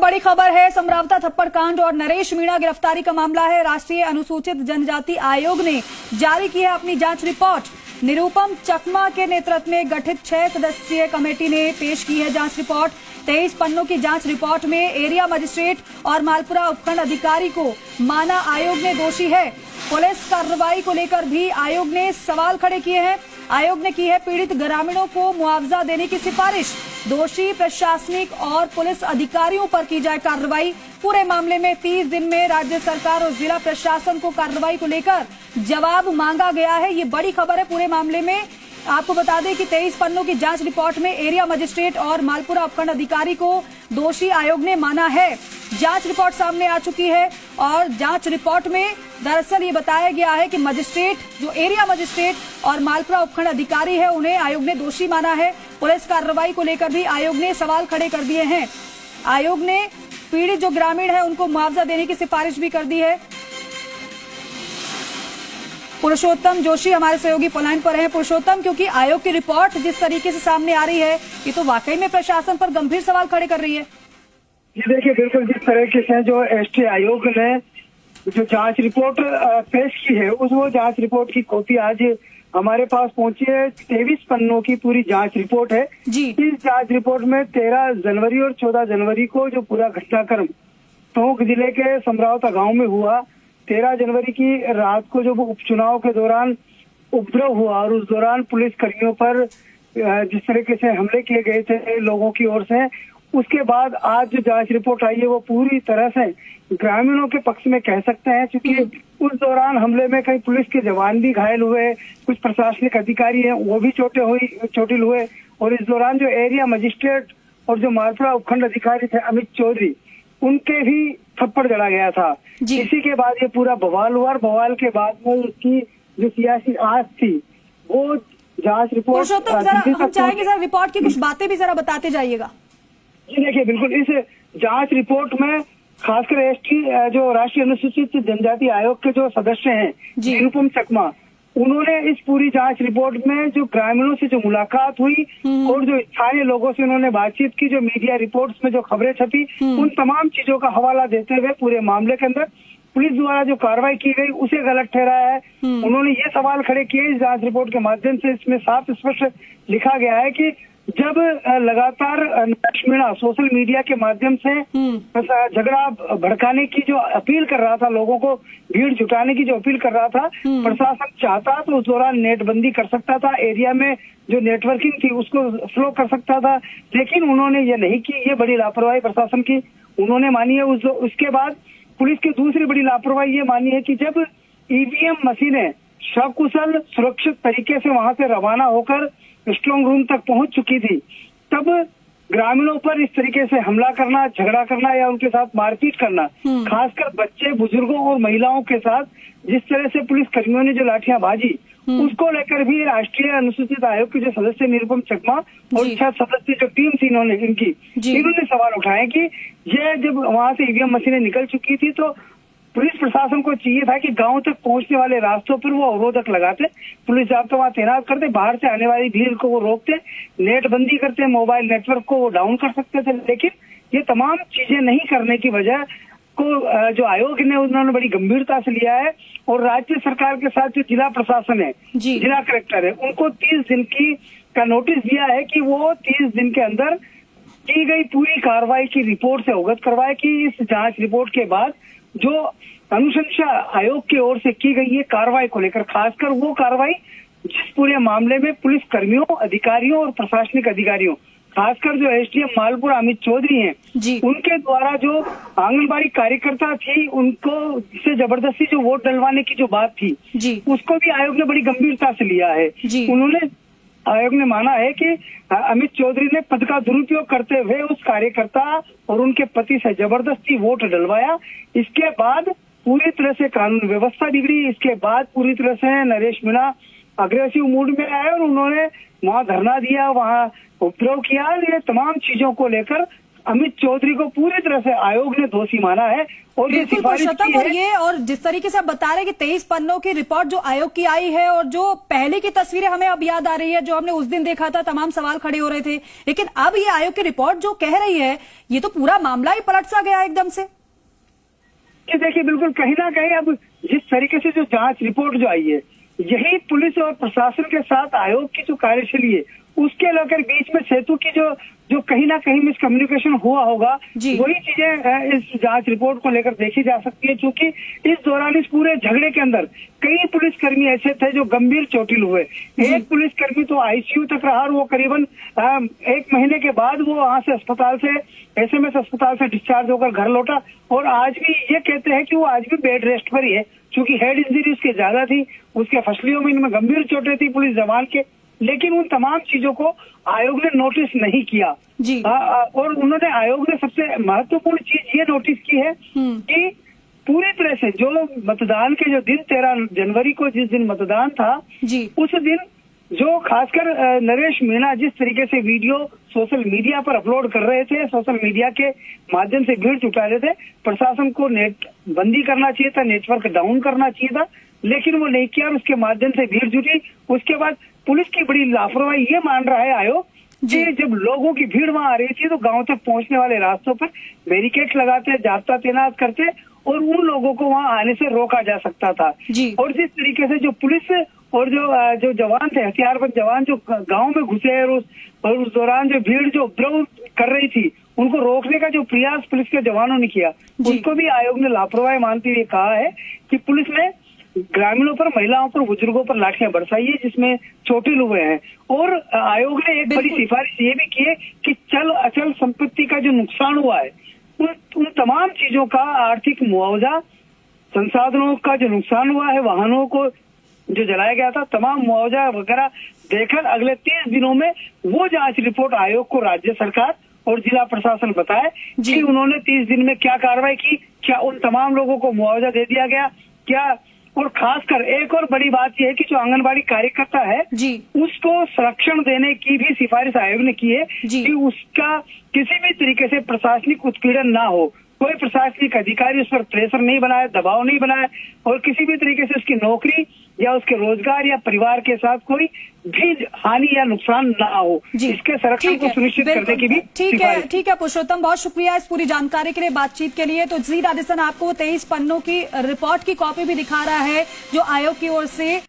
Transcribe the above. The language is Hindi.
बड़ी खबर है। समरावता थप्पड़ कांड और नरेश मीणा गिरफ्तारी का मामला है। राष्ट्रीय अनुसूचित जनजाति आयोग ने जारी की है अपनी जांच रिपोर्ट। निरुपम चकमा के नेतृत्व में गठित 6 सदस्यीय कमेटी ने पेश की है जांच रिपोर्ट। 23 पन्नों की जांच रिपोर्ट में एरिया मजिस्ट्रेट और मालपुरा उपखंड अधिकारी को माना आयोग ने दोषी है। पुलिस कार्रवाई को लेकर भी आयोग ने सवाल खड़े किए हैं। आयोग ने की है पीड़ित ग्रामीणों को मुआवजा देने की सिफारिश। दोषी प्रशासनिक और पुलिस अधिकारियों पर की जाए कार्रवाई। पूरे मामले में 30 दिन में राज्य सरकार और जिला प्रशासन को कार्रवाई को लेकर जवाब मांगा गया है। ये बड़ी खबर है। पूरे मामले में आपको बता दें कि 23 पन्नों की जांच रिपोर्ट में एरिया मजिस्ट्रेट और मालपुरा उपखंड अधिकारी को दोषी आयोग ने माना है। जांच रिपोर्ट सामने आ चुकी है और जांच रिपोर्ट में दरअसल ये बताया गया है कि मजिस्ट्रेट, जो एरिया मजिस्ट्रेट और मालपुरा उपखंड अधिकारी है, उन्हें आयोग ने दोषी माना है। पुलिस कार्रवाई को लेकर भी आयोग ने सवाल खड़े कर दिए हैं। आयोग ने पीड़ित जो ग्रामीण है उनको मुआवजा देने की सिफारिश भी कर दी है। पुरुषोत्तम जोशी हमारे सहयोगी फोनलाइन पर हैं। पुरुषोत्तम, क्योंकि आयोग की रिपोर्ट जिस तरीके से सामने आ रही है, ये तो वाकई में प्रशासन पर गंभीर सवाल खड़े कर रही है। जी देखिए, बिल्कुल जिस तरीके से जो एसटी आयोग ने जो जांच रिपोर्ट पेश की है, वो जांच रिपोर्ट की कॉपी आज हमारे पास पहुंची है। 23 पन्नों की पूरी जांच रिपोर्ट है जी। इस जांच रिपोर्ट में 13 जनवरी और 14 जनवरी को जो पूरा घटनाक्रम टोंक जिले के समरावता गांव में हुआ, 13 जनवरी की रात को जो उपचुनाव के दौरान उपद्रव हुआ और उस दौरान पुलिस कर्मियों पर जिस तरीके से हमले किए गए थे लोगों की ओर से, उसके बाद आज जो जांच रिपोर्ट आई है वो पूरी तरह से ग्रामीणों के पक्ष में कह सकते हैं, क्योंकि उस दौरान हमले में कई पुलिस के जवान भी घायल हुए, कुछ प्रशासनिक अधिकारी हैं वो भी चोटिल हुए और इस दौरान जो एरिया मजिस्ट्रेट और जो मालपुरा उपखंड अधिकारी थे अमित चौधरी, उनके भी थप्पड़ जड़ा गया था। इसी के बाद ये पूरा बवाल हुआ और बवाल के बाद में इसकी जो सियासी आस थी वो जांच रिपोर्ट। हम चाहेंगे सर रिपोर्ट की कुछ बातें भी जरा बताते जाइएगा। जी देखिए, बिल्कुल इस जांच रिपोर्ट में खासकर एसटी जो राष्ट्रीय अनुसूचित जनजाति आयोग के जो सदस्य हैं निरुपम चकमा, उन्होंने इस पूरी जांच रिपोर्ट में जो ग्रामीणों से जो मुलाकात हुई और जो स्थानीय लोगों से उन्होंने बातचीत की, जो मीडिया रिपोर्ट्स में जो खबरें छपी, उन तमाम चीजों का हवाला देते हुए पूरे मामले के अंदर पुलिस द्वारा जो कार्रवाई की गई उसे गलत ठहराया है। उन्होंने ये सवाल खड़े किए इस जांच रिपोर्ट के माध्यम से। इसमें साफ स्पष्ट लिखा गया है कि जब लगातार नरेश मीणा सोशल मीडिया के माध्यम से झगड़ा भड़काने की जो अपील कर रहा था, लोगों को भीड़ जुटाने की जो अपील कर रहा था, प्रशासन चाहता तो उस दौरान नेटबंदी कर सकता था, एरिया में जो नेटवर्किंग थी उसको स्लो कर सकता था, लेकिन उन्होंने ये नहीं की। ये बड़ी लापरवाही प्रशासन की उन्होंने मानी है। उसके बाद पुलिस की दूसरी बड़ी लापरवाही ये मानी है कि जब ईवीएम मशीनें सकुशल सुरक्षित तरीके से वहां से रवाना होकर स्ट्रांग रूम तक पहुंच चुकी थी, तब ग्रामीणों पर इस तरीके से हमला करना, झगड़ा करना या उनके साथ मारपीट करना, खासकर बच्चे, बुजुर्गों और महिलाओं के साथ जिस तरह से पुलिस कर्मियों ने जो लाठियां बाजी, उसको लेकर भी राष्ट्रीय अनुसूचित आयोग के जो सदस्य निरुपम चकमा और 6 सदस्य जो टीम थी इन्होंने सवाल उठाए कि ये जब वहां से ईवीएम मशीनें निकल चुकी थी तो पुलिस प्रशासन को चाहिए था कि गांव तक पहुंचने वाले रास्तों पर वो अवरोधक लगाते, पुलिस जाब्ता वहां तैनात करते, बाहर से आने वाली भीड़ को वो रोकते, नेटबंदी करते, मोबाइल नेटवर्क को वो डाउन कर सकते थे। लेकिन ये तमाम चीजें नहीं करने की वजह को जो आयोग ने उन्होंने बड़ी गंभीरता से लिया है और राज्य सरकार के साथ जो जिला प्रशासन है, जिला कलेक्टर है, उनको 30 दिन का नोटिस दिया है कि वो 30 दिन के अंदर की गई पूरी कार्रवाई की रिपोर्ट से अवगत करवाए कि इस जांच रिपोर्ट के बाद जो अनुशंसा आयोग की ओर से की गई है कार्रवाई को लेकर, खासकर वो कार्रवाई जिस पूरे मामले में पुलिस कर्मियों, अधिकारियों और प्रशासनिक अधिकारियों, खासकर जो एसडीएम मालपुरा अमित चौधरी हैं, उनके द्वारा जो आंगनबाड़ी कार्यकर्ता थी उनको से जबरदस्ती जो वोट डलवाने की जो बात थी, उसको भी आयोग ने बड़ी गंभीरता से लिया है। आयोग ने माना है कि अमित चौधरी ने पद का दुरुपयोग करते हुए उस कार्यकर्ता और उनके पति से जबरदस्ती वोट डलवाया। इसके बाद पूरी तरह से कानून व्यवस्था बिगड़ी। इसके बाद पूरी तरह से नरेश मीणा अग्रेसिव मूड में आए और उन्होंने वहां धरना दिया, वहां उपद्रव किया। ये तमाम चीजों को लेकर अमित चौधरी को पूरी तरह से आयोग ने दोषी माना है और ये बिल्कुल सिफारिश पुरुषोत्तम, की और है। ये और जिस तरीके से आप बता रहे हैं कि 23 पन्नों की रिपोर्ट जो आयोग की आई है और जो पहले की तस्वीरें हमें अब याद आ रही है, जो हमने उस दिन देखा था, तमाम सवाल खड़े हो रहे थे, लेकिन अब ये आयोग की रिपोर्ट जो कह रही है, ये तो पूरा मामला ही पलट सा गया एकदम से। कि देखिए बिल्कुल कहीं ना कहीं अब जिस तरीके से जो जांच रिपोर्ट जो आई है, यही पुलिस और प्रशासन के साथ आयोग की जो कार्यशैली है उसके लेकर बीच में सेतु की जो कहीं ना कहीं मिसकम्युनिकेशन हुआ होगा, वही चीजें इस जांच रिपोर्ट को लेकर देखी जा सकती है। क्योंकि इस दौरान इस पूरे झगड़े के अंदर कई पुलिसकर्मी ऐसे थे जो गंभीर चोटिल हुए। एक पुलिसकर्मी तो आईसीयू तक रहा और वो करीबन 1 महीने के बाद वो वहां से अस्पताल से एसएमएस अस्पताल से डिस्चार्ज होकर घर लौटा और आज भी ये कहते हैं कि वो आज भी बेड रेस्ट पर ही है, क्योंकि हेड इंजरी उसके ज्यादा थी, उसके फसलियों में इनमें गंभीर चोटें थी पुलिस जवान के। लेकिन उन तमाम चीजों को आयोग ने नोटिस नहीं किया जी। और उन्होंने आयोग ने सबसे महत्वपूर्ण चीज ये नोटिस की है कि पूरी तरह से जो मतदान के जो दिन 13 जनवरी को जिस दिन मतदान था जी, उस दिन जो खासकर नरेश मीणा जिस तरीके से वीडियो सोशल मीडिया पर अपलोड कर रहे थे, सोशल मीडिया के माध्यम से भीड़ जुटा रहे थे, प्रशासन को नेट बंदी करना चाहिए था, नेटवर्क डाउन करना चाहिए था, लेकिन वो नहीं किया और उसके माध्यम से भीड़ जुटी। उसके बाद पुलिस की बड़ी लापरवाही ये मान रहा है आयोग कि जब लोगों की भीड़ वहां आ रही थी तो गांव तक पहुंचने वाले रास्तों पर बैरिकेड लगाते, जाब्ता तैनात करते और उन लोगों को वहां आने से रोका जा सकता था। और जिस तरीके से जो पुलिस और जो जवान थे, हथियारबंद जवान जो गांव में घुसे और उस दौरान जो भीड़ जो उपद्रव कर रही थी उनको रोकने का जो प्रयास पुलिस के जवानों ने किया, उसको भी आयोग ने लापरवाही मानते हुए कहा है कि पुलिस ने ग्रामीणों पर, महिलाओं पर, बुजुर्गों पर लाठियां बरसाई है जिसमें चोटिल हुए हैं। और आयोग ने एक बड़ी सिफारिश ये भी की है कि चल अचल संपत्ति का जो नुकसान हुआ है उन तमाम चीजों का आर्थिक मुआवजा, संसाधनों का जो नुकसान हुआ है, वाहनों को जो जलाया गया था, तमाम मुआवजा वगैरह देकर अगले 30 दिनों में वो जांच रिपोर्ट आयोग को राज्य सरकार और जिला प्रशासन बताए कि उन्होंने 30 दिन में क्या कार्रवाई की, क्या उन तमाम लोगों को मुआवजा दे दिया गया क्या। और खासकर एक और बड़ी बात यह है कि जो आंगनबाड़ी कार्यकर्ता है उसको संरक्षण देने की भी सिफारिश आयोग ने की है कि उसका किसी भी तरीके से प्रशासनिक उत्पीड़न ना हो, कोई प्रशासनिक अधिकारी उस पर प्रेशर नहीं बनाए, दबाव नहीं बनाए और किसी भी तरीके से उसकी नौकरी या उसके रोजगार या परिवार के साथ कोई भी हानि या नुकसान ना हो, इसके संरक्षण को सुनिश्चित करने की भी ठीक है पुरुषोत्तम, बहुत शुक्रिया इस पूरी जानकारी के लिए, बातचीत के लिए। तो जी राजस्थान आपको 23 पन्नों की रिपोर्ट की कॉपी भी दिखा रहा है जो आयोग की ओर से